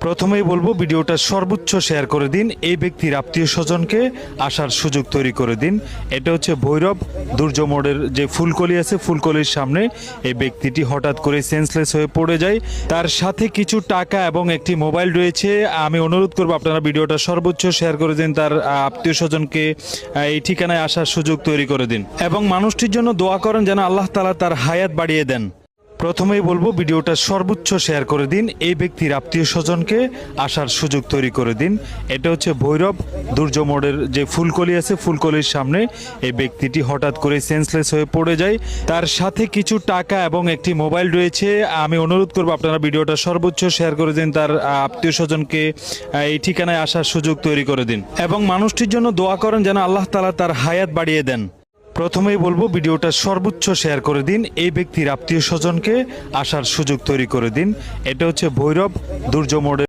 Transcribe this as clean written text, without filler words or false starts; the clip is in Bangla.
প্রথমেই বলবো ভিডিওটা সর্বোচ্চ শেয়ার করে দিন, এই ব্যক্তির আত্মীয় স্বজনকে আসার সুযোগ তৈরি করে দিন। এটা হচ্ছে ভৈরব দুর্য মোড়ের যে ফুলকলি আছে, ফুলকলির সামনে এই ব্যক্তিটি হঠাৎ করে সেন্সলেস হয়ে পড়ে যায়। তার সাথে কিছু টাকা এবং একটি মোবাইল রয়েছে। আমি অনুরোধ করবো আপনারা ভিডিওটা সর্বোচ্চ শেয়ার করে দিন, তার আত্মীয় স্বজনকে এই ঠিকানায় আসার সুযোগ তৈরি করে দিন এবং মানুষটির জন্য দোয়া করেন যেন আল্লাহ তাআলা তার হায়াত বাড়িয়ে দেন। প্রথমেই বলবো ভিডিওটা সর্বোচ্চ শেয়ার করে দিন, এই ব্যক্তির আত্মীয় স্বজনকে আসার সুযোগ তৈরি করে দিন। এটা হচ্ছে ভৈরব দুর্য মোড়ের যে ফুলকলি আছে, ফুলকলির সামনে এই ব্যক্তিটি হঠাৎ করে সেন্সলেস হয়ে পড়ে যায়। তার সাথে কিছু টাকা এবং একটি মোবাইল রয়েছে। আমি অনুরোধ করবো আপনারা ভিডিওটা সর্বোচ্চ শেয়ার করে দিন, তার আত্মীয় স্বজনকে এই ঠিকানায় আসার সুযোগ তৈরি করে দিন এবং মানুষটির জন্য দোয়া করেন যেন আল্লাহ তাআলা তার হায়াত বাড়িয়ে দেন। প্রথমেই বলবো ভিডিওটা সর্বোচ্চ শেয়ার করে দিন, এই ব্যক্তির আত্মীয় স্বজনকে আসার সুযোগ তৈরি করে দিন। এটা হচ্ছে ভৈরব দুর্য মোড়ের